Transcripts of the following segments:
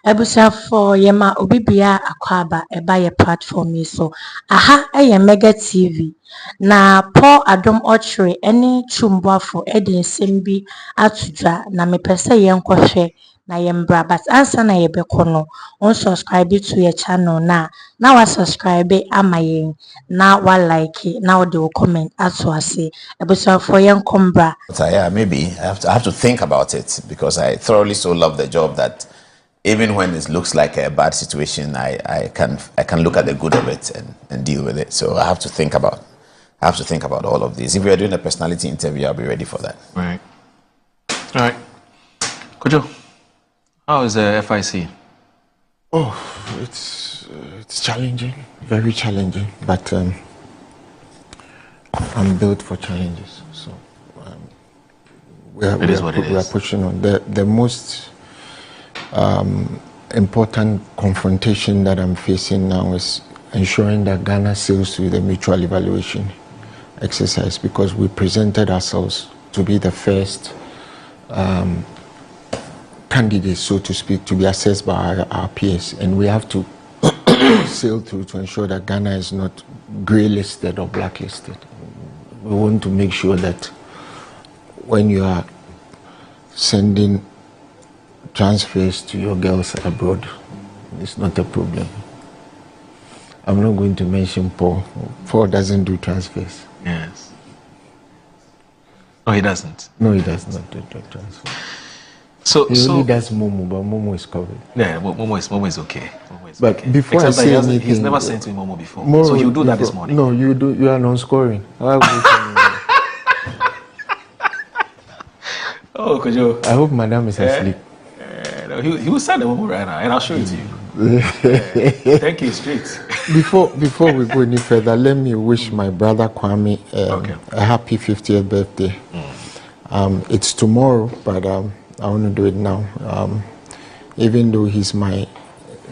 Ebusafo yema obibia akwaba eba ye platform yi so. Aha eye Mega TV na Paul Adom Otchere ene Twum Boafo ede nsem bi atudwa na mepese yenkohwe na yembra but ansa na yebekọ no on subscribe to your channel na wa subscribe ama yen na wa like na wa do comment ato ase ebusafo yenkombra. Yeah, maybe I have to think about it because I thoroughly so love the job that even when it looks like a bad situation, I can look at the good of it and deal with it. So I have to think about all of these. If we are doing a personality interview, I'll be ready for that. Right. All right. Kojo, how is the FIC? Oh, it's challenging, very challenging, but I'm built for challenges. So we are pushing on. The most important confrontation that I'm facing now is ensuring that Ghana sails through the mutual evaluation exercise, because we presented ourselves to be the first candidates, so to speak, to be assessed by our peers, and we have to sail through to ensure that Ghana is not grey listed or blacklisted. We want to make sure that when you are sending transfers to your girls abroad, it's not a problem. I'm not going to mention Paul. Paul doesn't do transfers. Yes. Oh, he doesn't? No, he does not do transfers. He only does Momo, but Momo is covered. Yeah, Momo is okay. But okay. Before Except I say anything, he's never sent me Momo before. So he'll do that this morning. No, you do. You are non-scoring. Oh, Kojo. I hope Madam is asleep. No, he will send the Momo right now, and I'll show it to you. Thank you, straight. Before we go any further, let me wish my brother Kwame a happy 50th birthday. It's tomorrow, but I want to do it now. Even though he's my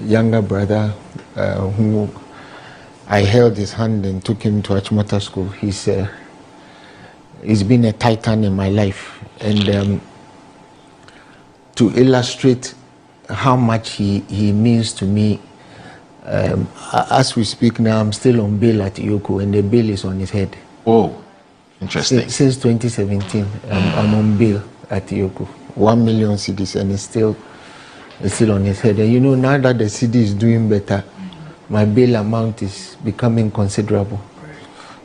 younger brother, who I held his hand and took him to Achimota School, he's been a titan in my life, and to illustrate how much he means to me, as we speak now, I'm still on bail at Iyoko, and the bail is on his head. Oh, interesting. Since 2017, I'm on bail at Iyoko, 1 million cedis, and it's still on his head. And you know, now that the city is doing better, my bail amount is becoming considerable.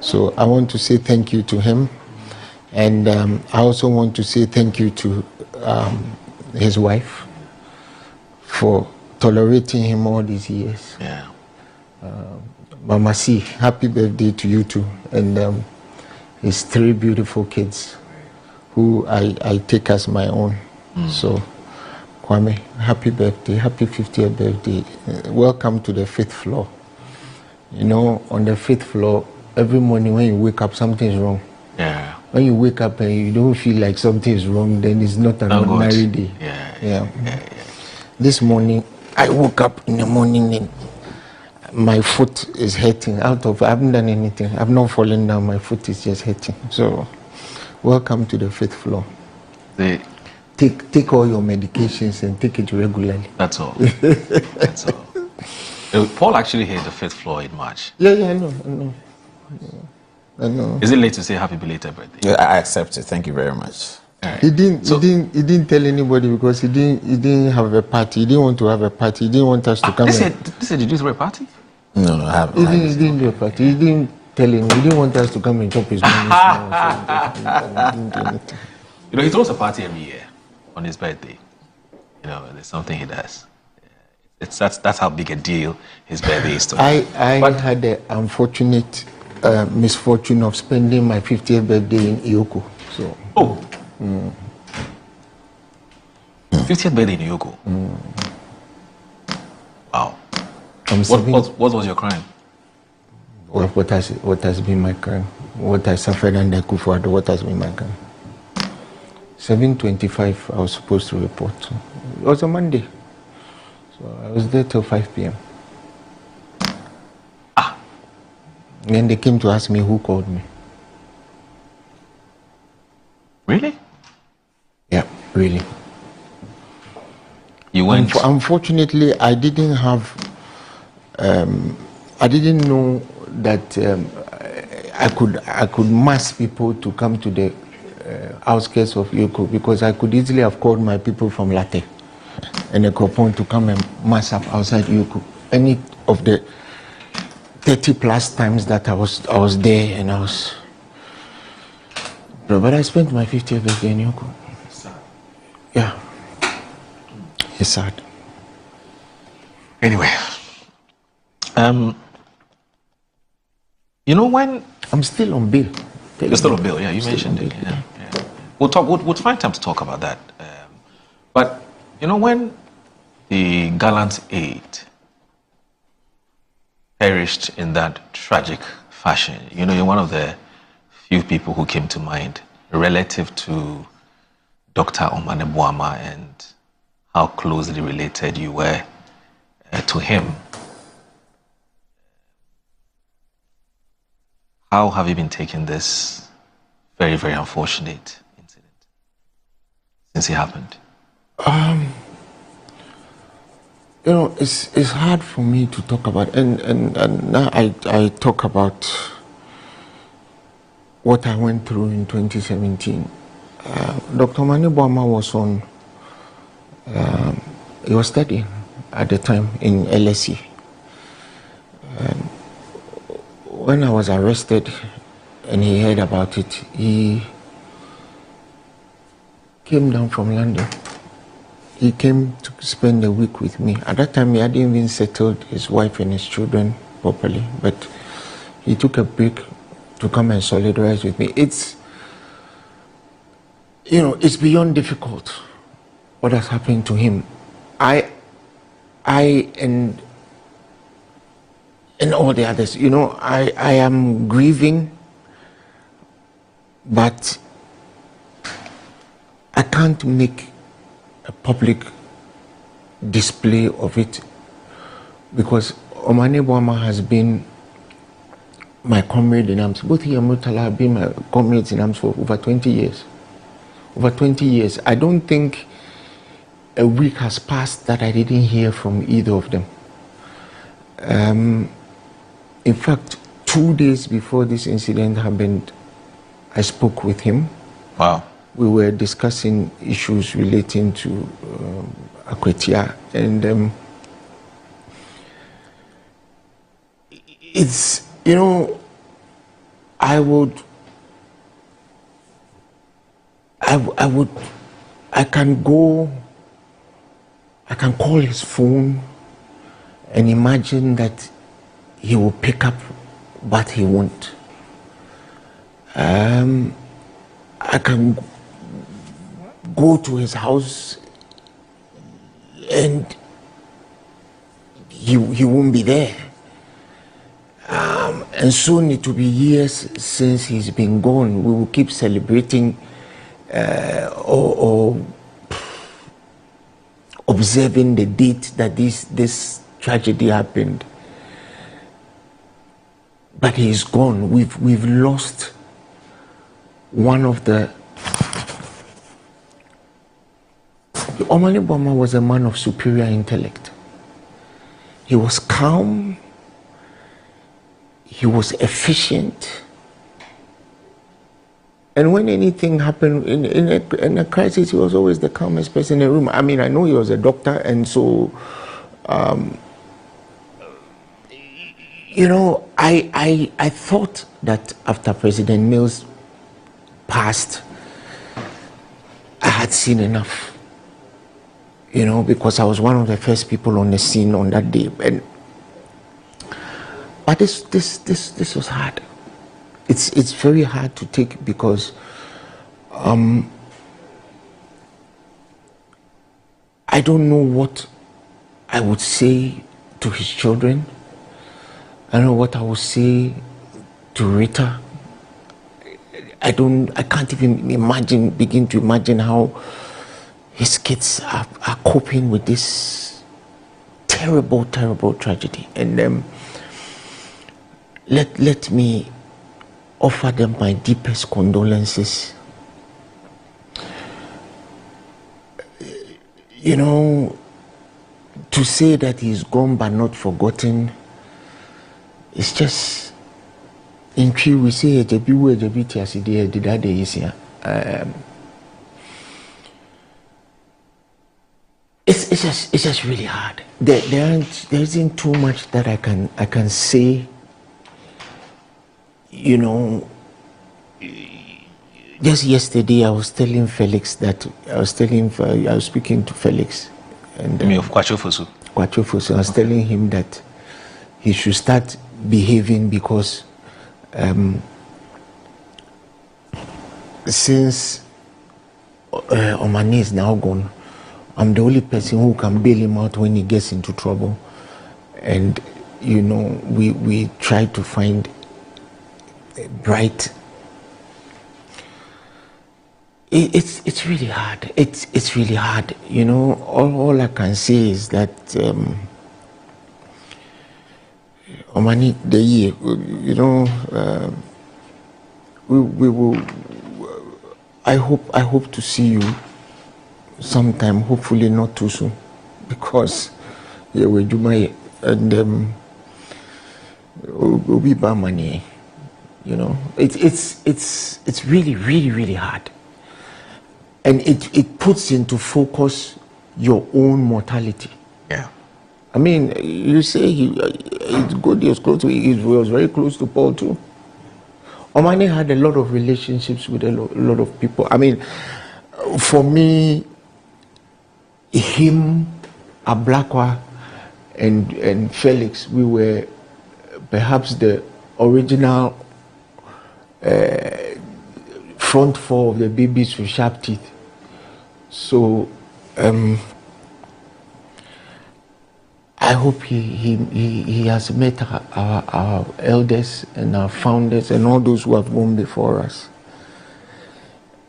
So I want to say thank you to him, and I also want to say thank you to his wife for tolerating him all these years. Yeah. Mama C, happy birthday to you too, and his 3 beautiful kids, who I take as my own. So, Kwame, happy birthday, happy 50th birthday. Welcome to the 5th floor. You know, on the 5th floor, every morning when you wake up, something is wrong. Yeah. When you wake up and you don't feel like something is wrong, then it's not an ordinary day. Yeah. This morning, I woke up in the morning and my foot is hurting. I haven't done anything. I've not fallen down. My foot is just hurting. So, welcome to the 5th floor. Take all your medications and take it regularly. That's all. That's all. Paul actually hit the 5th floor in March. Yeah, I know. Is it late to say happy belated birthday? Yeah, I accept it. Thank you very much. Right. He didn't tell anybody because he didn't have a party. He didn't want to have a party. He didn't want us to come. They said you do throw a party? No, I haven't. He didn't do a party. He didn't tell him. He didn't want us to come and chop his money. He didn't do anything. You know, he throws a party every year on his birthday. You know, there's something he does. That's how big a deal his birthday is to him. I had the unfortunate misfortune of spending my 50th birthday in Iyoko. So. 50th birthday in Iyoko. Wow. What was your crime? What has been my crime? What I suffered under Kufuor, what has been my crime? 7:25, I was supposed to report. It was a Monday. So I was there till 5 p.m. Then they came to ask me who called me. Really? Yeah, really. You went. Unfortunately, I didn't have. I didn't know that I could mass people to come to the outskirts of Yoko, because I could easily have called my people from Latte and Ekropon to come and mass up outside Yoko. Any of the 30 plus times that I was there, and I was. But I spent my 50th birthday in Yoko. Yeah. It's sad. Anyway, you know when I'm still on bail. you're still on bail, yeah, you mentioned it. Yeah. We'll talk. We'll find time to talk about that. But you know when the gallant aide perished in that tragic fashion, you know, you're one of the few people who came to mind relative to Dr. Omane Boama and how closely related you were to him. How have you been taking this very, very unfortunate incident since it happened? You know, it's hard for me to talk about, and now I talk about what I went through in 2017. Dr. Omane Boama was on. He was studying at the time in LSE. When I was arrested and he heard about it, he came down from London. He came to spend a week with me. At that time, he hadn't even settled his wife and his children properly, but he took a break to come and solidarize with me. It's, you know, it's beyond difficult what has happened to him. I and all the others, you know, I am grieving, but I can't make a public display of it, because Omane Boama has been my comrade in arms. Both he and Murtala have been my comrades in arms for over 20 years. Over 20 years. I don't think a week has passed that I didn't hear from either of them. In fact, 2 days before this incident happened, I spoke with him. Wow. We were discussing issues relating to Akwetia, and it's, you know, I can call his phone and imagine that he will pick up, but he won't. I can go to his house and he won't be there. And soon it will be years since he's been gone. We will keep celebrating or observing the date that this tragedy happened. But he's gone. We've lost one of the. Omane Boama was a man of superior intellect. He was calm. He was efficient. And when anything happened in a crisis, he was always the calmest person in the room. I mean, I know he was a doctor, and so, you know, I thought that after President Mills passed, I had seen enough, you know, because I was one of the first people on the scene on that day. But this was hard. It's very hard to take, because I don't know what I would say to his children. I don't know what I would say to Rita. I can't even begin to imagine how his kids are coping with this terrible tragedy. And let me offer them my deepest condolences. You know, to say that he's gone but not forgotten, it's just in true we say it's just really hard. There isn't too much that I can say. You know, just yesterday I was telling Felix that I was speaking to Felix, and You mean of Kwacho Fosu? Kwacho Fosu. I was telling him that he should start behaving because since Omani is now gone, I'm the only person who can bail him out when he gets into trouble. And you know, we try to find a bright. It's really hard. It's really hard. You know, all I can say is that Omani the year, you know, we will. I hope to see you sometime. Hopefully not too soon, because yeah, we do my and we'll be bad money. You know, it's really hard, and it puts into focus your own mortality. Yeah. I mean, you say it's good. He was close to. He was very close to Paul too. Omani had a lot of relationships with a lot of people. I mean, for me, him, Ablakwa, and Felix, we were perhaps the original front four of the babies with sharp teeth. So I hope he has met our elders and our founders and all those who have gone before us.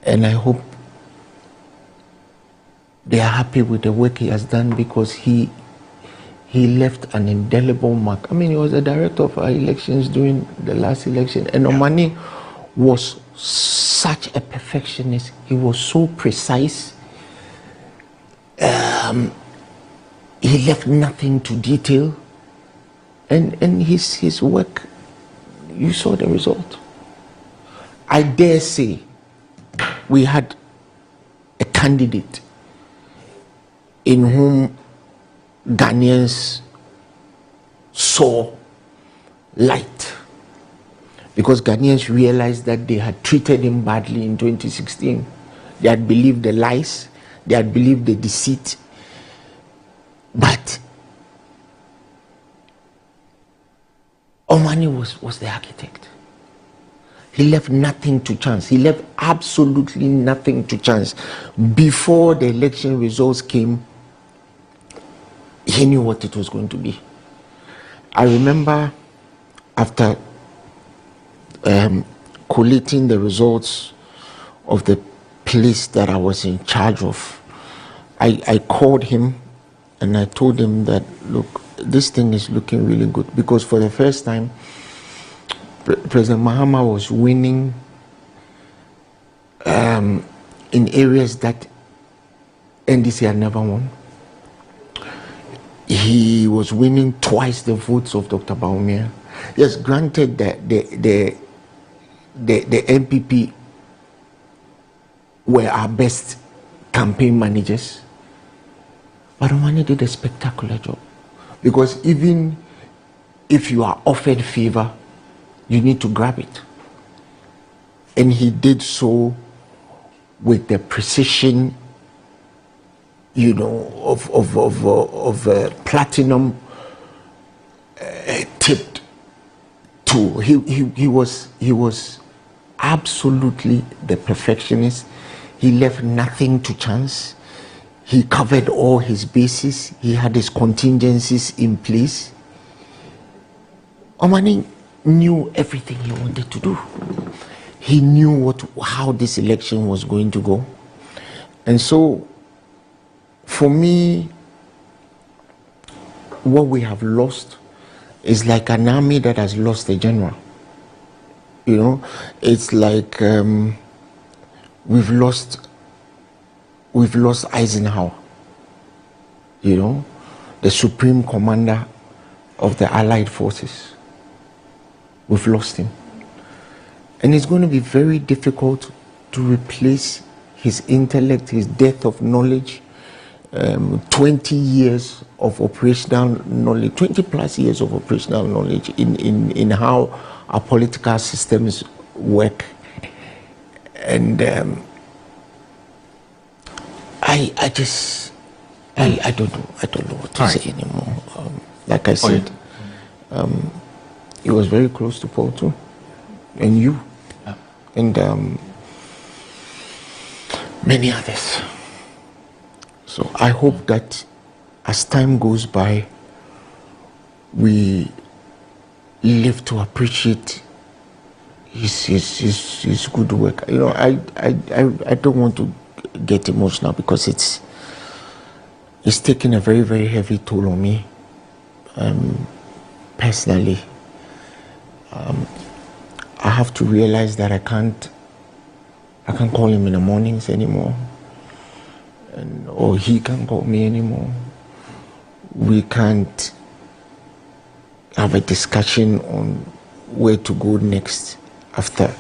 And I hope they are happy with the work he has done, because he left an indelible mark. I mean, he was the director of our elections during the last election, and Omani was such a perfectionist. He was so precise. He left nothing to detail, and his work, you saw the result. I dare say we had a candidate in whom Ghanaians saw light, because Ghanaians realized that they had treated him badly in 2016. They had believed the lies, they had believed the deceit, but Omani was the architect. He left nothing to chance. He left absolutely nothing to chance. Before the election results came, he knew what it was going to be. I remember after collating the results of the place that I was in charge of, I called him and I told him that, look, this thing is looking really good, because for the first time, President Mahama was winning in areas that NDC had never won. He was winning twice the votes of Dr. Baumia. Yes, granted that the NPP were our best campaign managers, but Omani did a spectacular job, because even if you are offered favor, you need to grab it. And he did so with the precision, you know, of platinum tipped tool. He was absolutely the perfectionist. He left nothing to chance. He covered all his bases. He had his contingencies in place. Omani knew everything he wanted to do. He knew how this election was going to go. And so, for me, what we have lost is like an army that has lost a general. You know, it's like we've lost Eisenhower. You know, the supreme commander of the Allied forces. We've lost him. And it's going to be very difficult to replace his intellect, his depth of knowledge, 20 years of operational knowledge, 20 plus years of operational knowledge in how our political systems work. And I don't know what to say anymore. Like I said, he was very close to Paul too, and you, and many others. So I hope that as time goes by, we live to appreciate his good work. You know, I don't want to get emotional because it's taken a very, very heavy toll on me personally. I have to realize that I can't call him in the mornings anymore, or he can't call me anymore. We can't have a discussion on where to go next after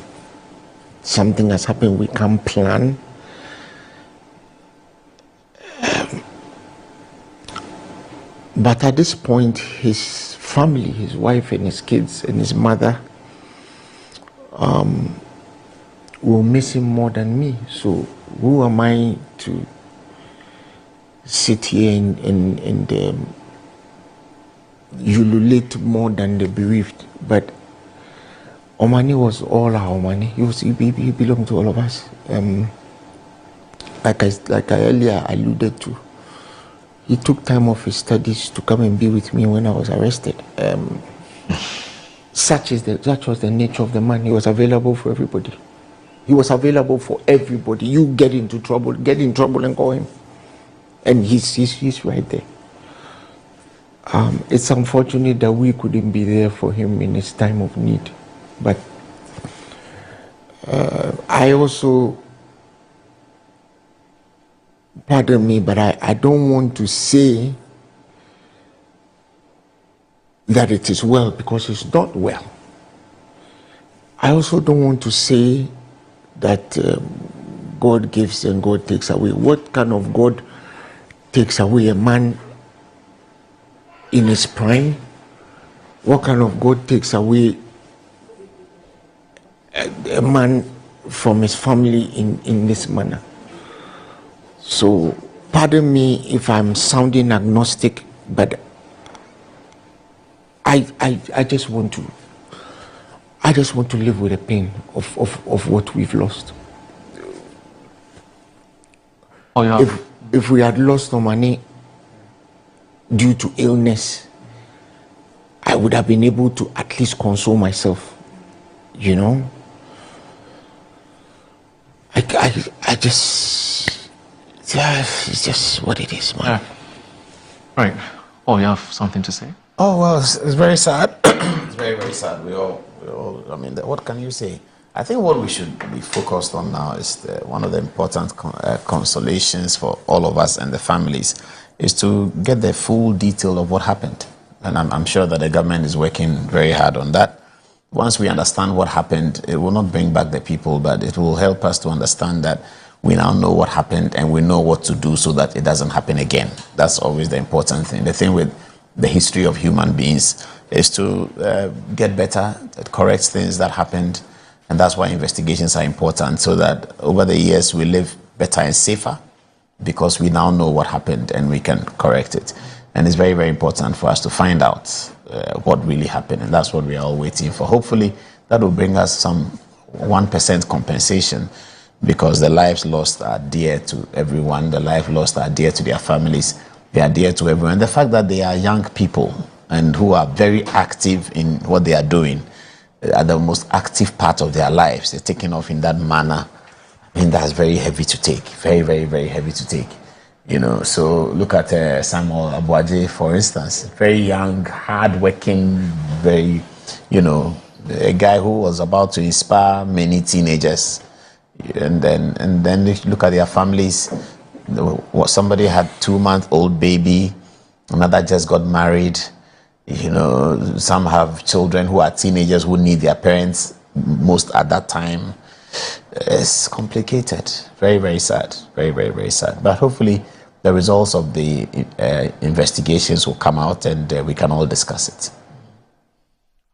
something has happened. We can't plan. But at this point, his family, his wife and his kids and his mother will miss him more than me. So who am I to sit here and ululate more than the bereaved? But Omani was all our Omani. He belonged to all of us. Like I earlier alluded to, he took time off his studies to come and be with me when I was arrested. Such was the nature of the man. He was available for everybody. He was available for everybody. You get in trouble and call him. And he's right there. It's unfortunate that we couldn't be there for him in his time of need. But I also, pardon me, but I don't want to say that it is well, because it's not well. I also don't want to say that God gives and God takes away. What kind of God takes away a man in his prime? What kind of God takes away a man from his family in this manner? So pardon me if I'm sounding agnostic, but I just want to live with the pain of what we've lost. Oh, yeah. If we had lost no money due to illness, I would have been able to at least console myself, you know. I just, it's just what it is, man. Yeah. Right. Oh, you have something to say? Oh, well, it's very sad. It's very, very sad. We all, I mean, what can you say? I think what we should be focused on now is one of the important consolations for all of us and the families is to get the full detail of what happened. And I'm sure that the government is working very hard on that. Once we understand what happened, it will not bring back the people, but it will help us to understand that we now know what happened and we know what to do so that it doesn't happen again. That's always the important thing. The thing with the history of human beings is to get better, correct things that happened. And that's why investigations are important, so that over the years we live better and safer because we now know what happened and we can correct it. And it's very, very important for us to find out what really happened. And that's what we are all waiting for. Hopefully that will bring us some 1% compensation, because the lives lost are dear to everyone. The lives lost are dear to their families. They are dear to everyone. The fact that they are young people and who are very active in what they are doing, are the most active part of their lives. They're taking off in that manner. I mean, that's very heavy to take. Very, very, very heavy to take. You know, so look at Samuel Abuaje, for instance. Very young, hard-working, very, you know, a guy who was about to inspire many teenagers. And then look at their families. Somebody had 2-month-old baby, another just got married. You know, some have children who are teenagers who need their parents most at that time. It's complicated. Very, very sad. Very, very, very sad. But hopefully the results of the investigations will come out and we can all discuss it.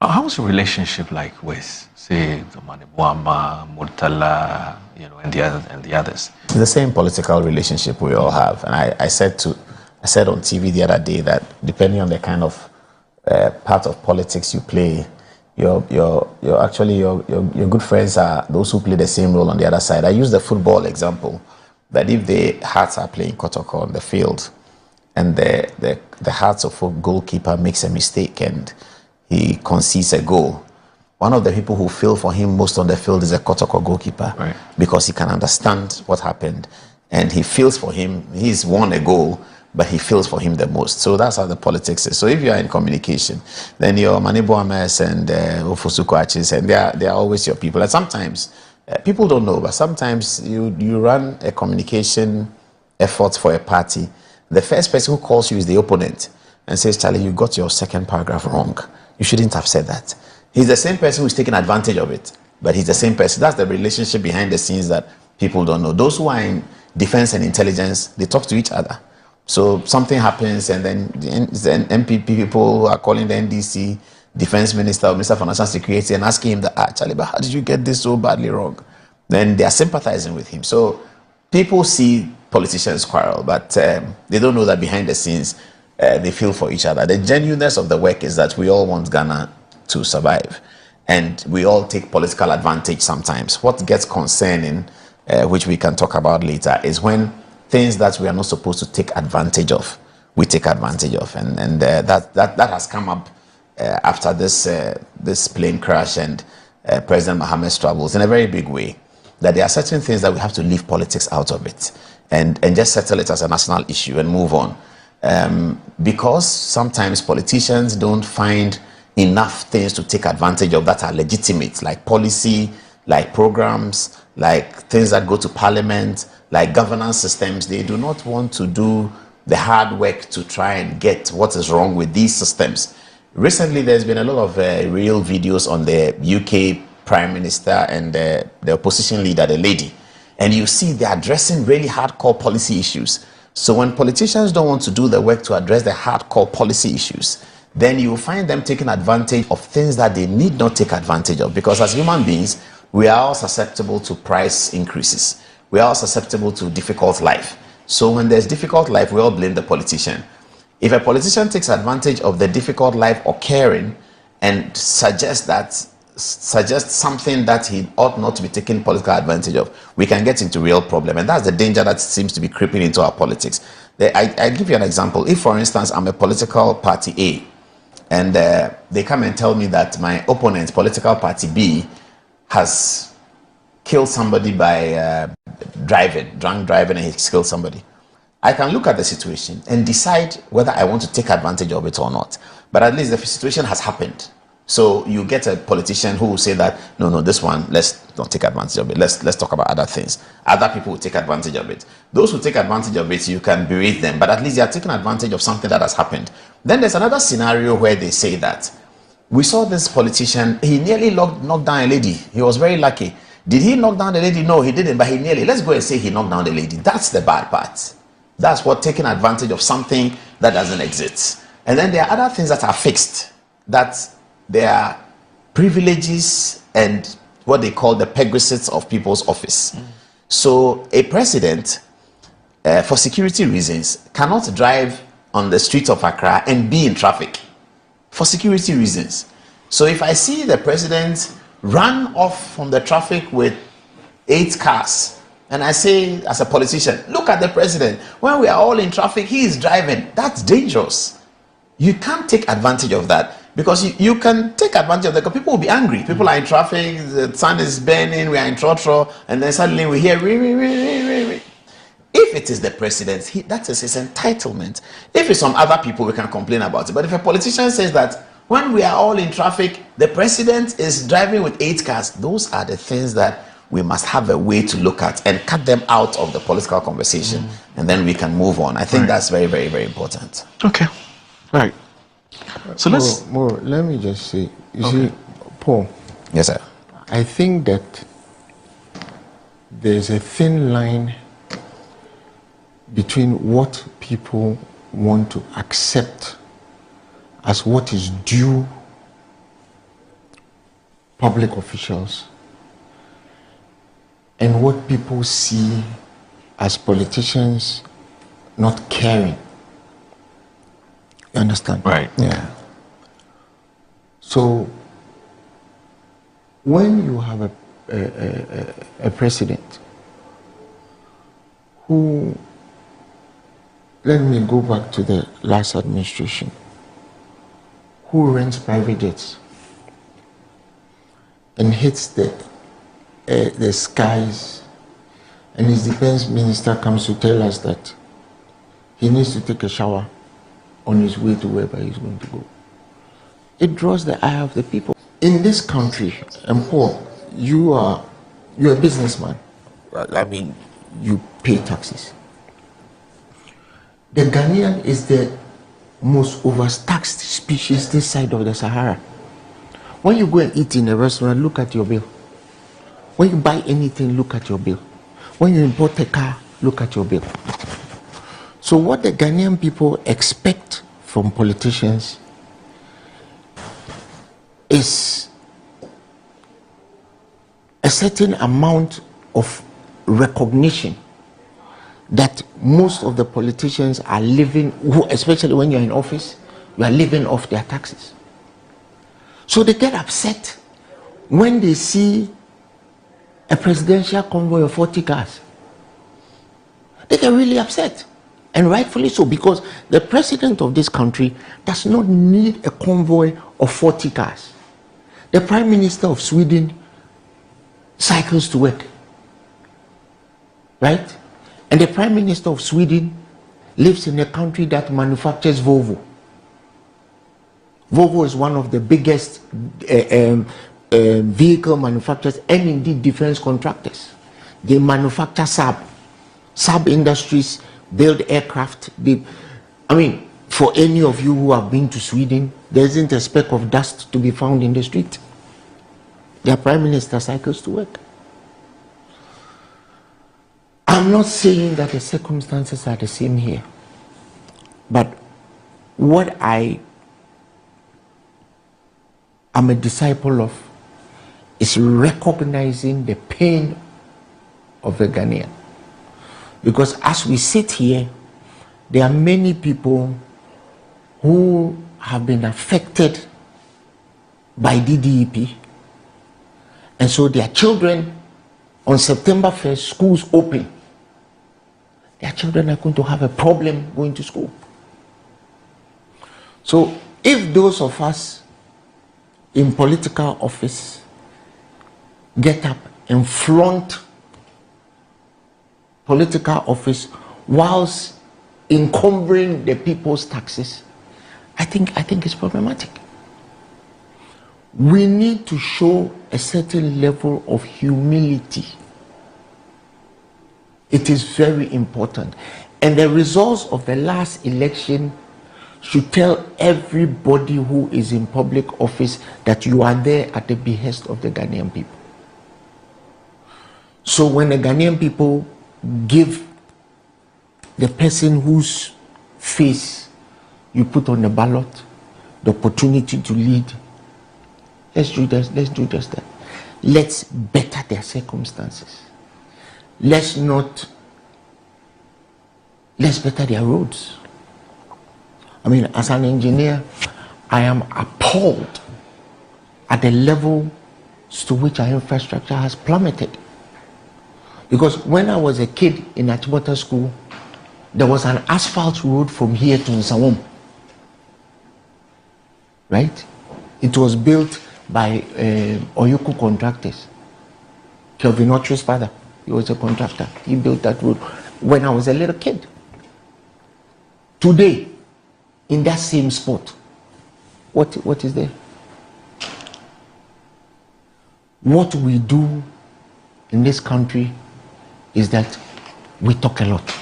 How's your relationship like with, say, Omane Boama, Murtala, you know, and the others? It's the same political relationship we all have. And I said on TV the other day that depending on the kind of part of politics you play, your good friends are those who play the same role on the other side. I use the football example that if the Hearts are playing Kotoko on the field and the Hearts of a goalkeeper makes a mistake and he concedes a goal, one of the people who feel for him most on the field is a Kotoko goalkeeper, right? Because he can understand what happened and he feels for him. He's won a goal, but he feels for him the most. So that's how the politics is. So if you are in communication, then your Omane Boamas and Ofosuku Achis, and they are always your people. And sometimes people don't know, but sometimes you run a communication effort for a party. The first person who calls you is the opponent and says, Charlie, you got your second paragraph wrong. You shouldn't have said that. He's the same person who's taking advantage of it, but he's the same person. That's the relationship behind the scenes that people don't know. Those who are in defense and intelligence, they talk to each other. So something happens and then the MPP people who are calling the NDC defense minister or Minister for National Security and asking him that, Charlie, but how did you get this so badly wrong? Then they are sympathizing with him. So people see politicians quarrel, but they don't know that behind the scenes, they feel for each other. The genuineness of the work is that we all want Ghana to survive. And we all take political advantage sometimes. What gets concerning, which we can talk about later, is when things that we are not supposed to take advantage of, we take advantage of. And that has come up after this plane crash and President Mohammed's travels in a very big way. That there are certain things that we have to leave politics out of it and just settle it as a national issue and move on. Because sometimes politicians don't find enough things to take advantage of that are legitimate, like policy, like programs, like things that go to parliament, like governance systems. They do not want to do the hard work to try and get what is wrong with these systems. Recently, there's been a lot of real videos on the UK Prime Minister and the opposition leader, the lady. And you see they're addressing really hardcore policy issues. So when politicians don't want to do the work to address the hardcore policy issues, then you will find them taking advantage of things that they need not take advantage of. Because as human beings, we are all susceptible to price increases. We are all susceptible to difficult life. So when there's difficult life, we all blame the politician. If a politician takes advantage of the difficult life occurring and suggests something that he ought not to be taking political advantage of, we can get into real problem. And that's the danger that seems to be creeping into our politics. I give you an example. If, for instance, I'm a political party A, and they come and tell me that my opponent, political party B, has killed somebody by drunk driving, and he's killed somebody. I can look at the situation and decide whether I want to take advantage of it or not. But at least the situation has happened. So you get a politician who will say that, no, this one, let's not take advantage of it. Let's talk about other things. Other people will take advantage of it. Those who take advantage of it, you can berate them, but at least they are taking advantage of something that has happened. Then there's another scenario where they say that, we saw this politician, he nearly knocked down a lady. He was very lucky. Did he knock down the lady? No, he didn't, but he nearly. Let's go and say he knocked down the lady. That's the bad part. That's what taking advantage of something that doesn't exist. And then there are other things that are fixed, that there are privileges and what they call the perquisites of people's office. So a president, for security reasons, cannot drive on the streets of Accra and be in traffic for security reasons. So if I see the president run off from the traffic with 8 cars, and I say as a politician, look at the president, when we are all in traffic, he is driving. That's dangerous. You can't take advantage of that. Because you can take advantage of that, because people will be angry. People are in traffic, the sun is burning, we are in trotro, and then suddenly we hear re. If it is the president, that is his entitlement. If it's some other people, we can complain about it. But if a politician says that when we are all in traffic, the president is driving with 8 cars, those are the things that we must have a way to look at and cut them out of the political conversation, and then we can move on. I think that's very, very, very important. Okay. Right. So let's... More, let me just say, you see, Paul. Yes, sir. I think that there's a thin line between what people want to accept as what is due public officials and what people see as politicians not caring. You understand? Right. Yeah. So when you have a president who, let me go back to the last administration, who rents private jets and hits the skies, and his defense minister comes to tell us that he needs to take a shower on his way to wherever he's going to go. It draws the eye of the people. In this country, and Paul, you're a businessman. I mean, you pay taxes. The Ghanaian is the most overtaxed species this side of the Sahara. When you go and eat in a restaurant, look at your bill. When you buy anything, look at your bill. When you import a car, look at your bill. So what the Ghanaian people expect from politicians is a certain amount of recognition that most of the politicians are living, especially when you're in office, you are living off their taxes. So they get upset when they see a presidential convoy of 40 cars. They get really upset, and rightfully so, because the president of this country does not need a convoy of 40 cars. The Prime Minister of Sweden cycles to work, right? And the Prime Minister of Sweden lives in a country that manufactures Volvo. Volvo is one of the biggest vehicle manufacturers and indeed defense contractors. They manufacture Saab. Saab Industries build aircraft. For any of you who have been to Sweden, there isn't a speck of dust to be found in the street. Their Prime Minister cycles to work. I'm not saying that the circumstances are the same here, but what I am a disciple of is recognizing the pain of the Ghanaian. Because as we sit here, there are many people who have been affected by DDEP, and so their children, on September 1st, schools open. Their children are going to have a problem going to school. So if those of us in political office get up and flaunt political office whilst encumbering the people's taxes, I think it's problematic. We need to show a certain level of humility. It is very important. And the results of the last election should tell everybody who is in public office that you are there at the behest of the Ghanaian people. So when the Ghanaian people give the person whose face you put on the ballot the opportunity to lead, let's do just that. Let's better their circumstances. Let's better their roads. As an engineer, I am appalled at the level to which our infrastructure has plummeted. Because when I was a kid in Achimota School, there was an asphalt road from here to Nsawam. Right? It was built by Oyuku contractors. Kelvin Otchere's father, he was a contractor. He built that road when I was a little kid. Today, in that same spot, what is there? What we do in this country is that we talk a lot.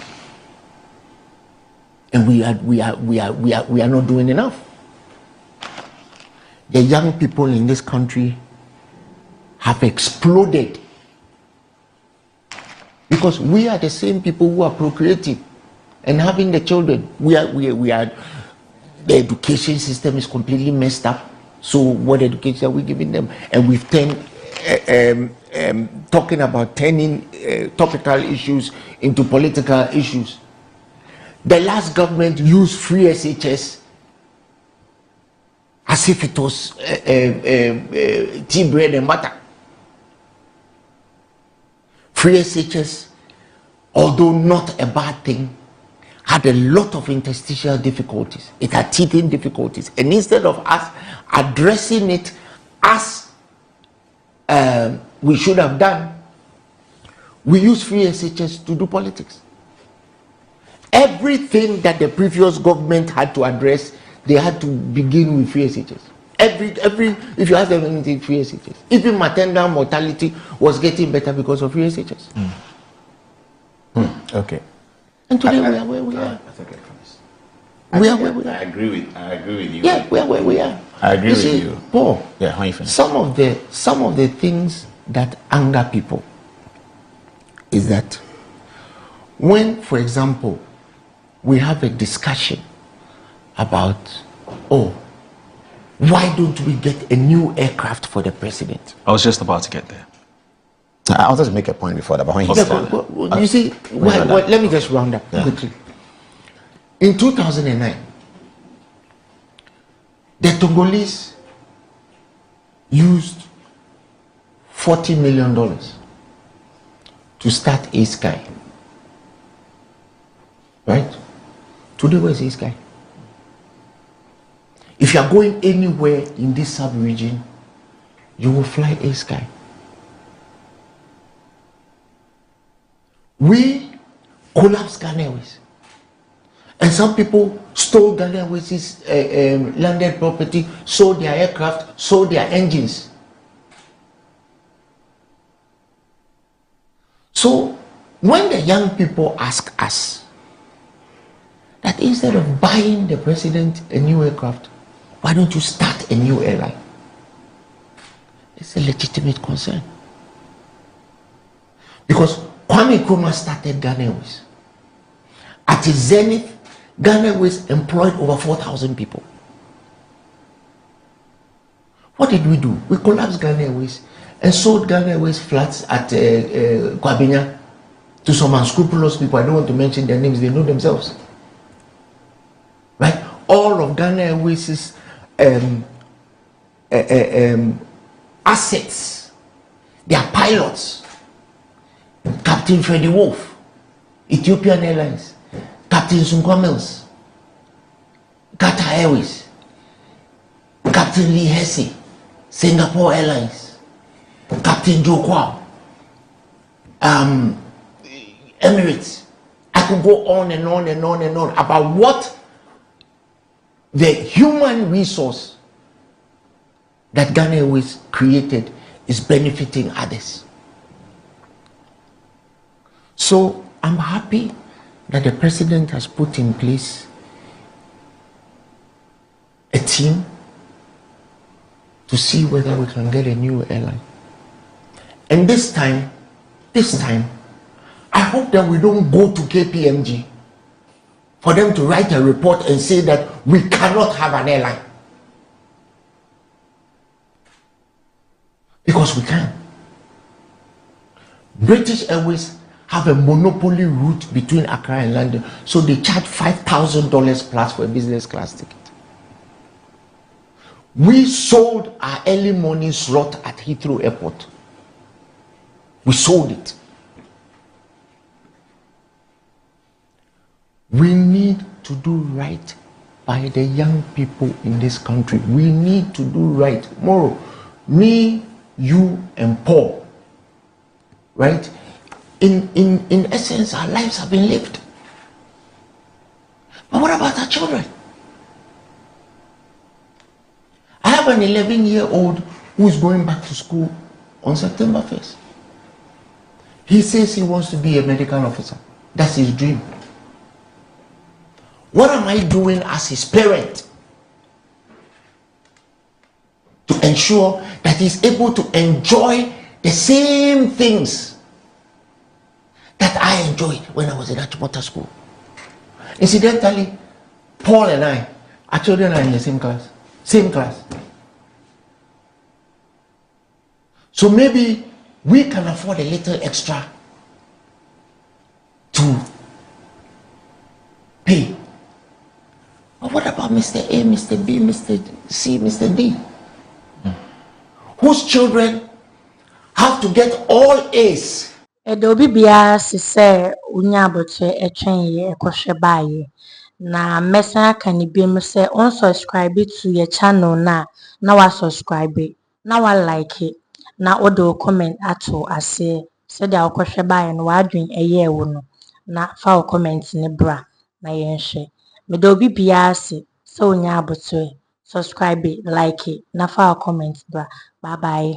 And we are not doing enough. The young people in this country have exploded because we are the same people who are procreating and having the children. We are the education system is completely messed up. So what education are we giving them? And we've turned talking about turning topical issues into political issues. The last government used free SHS as if it was tea, bread and butter. Free SHS, although not a bad thing, had a lot of interstitial difficulties. It had teething difficulties. And instead of us addressing it as we should have done, we use free SHS to do politics. Everything that the previous government had to address, they had to begin with free SHS. If you ask them anything, free SHS. Even maternal mortality was getting better because of free SHS. Okay. And today we are where we are. I think I promise. We are where we are. I agree with you. Yeah, we are where we are. I agree with you. Paul. Yeah, how you finish? Some of the things that anger people is that when, for example, we have a discussion about, why don't we get a new aircraft for the president? I was just about to get there. I wanted to make a point before that, but when he said you see, let me just round up quickly. In 2009, the Togolese used $40 million to start A Sky. Right? Today, where is A Sky? If you are going anywhere in this sub-region, you will fly A Sky. We collapsed Ghana Airways. And some people stole Ghana Airways' landed property, sold their aircraft, sold their engines. So, when the young people ask us that instead of buying the president a new aircraft, why don't you start a new airline? It's a legitimate concern. Because Kwame Nkrumah started Ghana Airways. At its zenith, Ghana Airways employed over 4,000 people. What did we do? We collapsed Ghana Airways and sold Ghana Airways flats at Kwabenya to some unscrupulous people. I don't want to mention their names, they know themselves. Right? All of Ghana Airways' assets, their pilots, Captain Freddie Wolf, Ethiopian Airlines, Captain Sunkwa Mills, Qatar Airways, Captain Lee Hesse, Singapore Airlines, Captain Joe Kwao, Emirates. I could go on and on and on and on about what the human resource that Ghana Airways created is benefiting others. So I'm happy that the president has put in place a team to see whether we can get a new airline. And this time, I hope that we don't go to KPMG for them to write a report and say that we cannot have an airline. Because we can. British Airways have a monopoly route between Accra and London, so they charge $5,000 plus for a business class ticket. We sold our early morning slot at Heathrow Airport. We sold it. We need to do right by the young people in this country. We need to do right. Tomorrow, me, you, and Paul, right? In essence, our lives have been lived. But what about our children? I have an 11-year-old who is going back to school on September 1st. He says he wants to be a medical officer. That's his dream. What am I doing as his parent to ensure that he's able to enjoy the same things that I enjoyed when I was in Adom Otchere school? Incidentally, Paul and I, our children are in the same class. Same class. So maybe we can afford a little extra to pay. But what about Mr. A, Mr. B, Mr. C, Mr. D? Whose children have to get all A's? Obi bia se unya abotre etwen ye ekohwe baaye na mmesa aka ne biem se on subscribe to your channel na wa subscribe na wa like na odo comment ato ase se dia okohwe baaye no wa adwen eye ewo no na fa o comment ne bra na yenhwe me do obi bia se unya abotre subscribe like na fa o comment bra. Bye bye.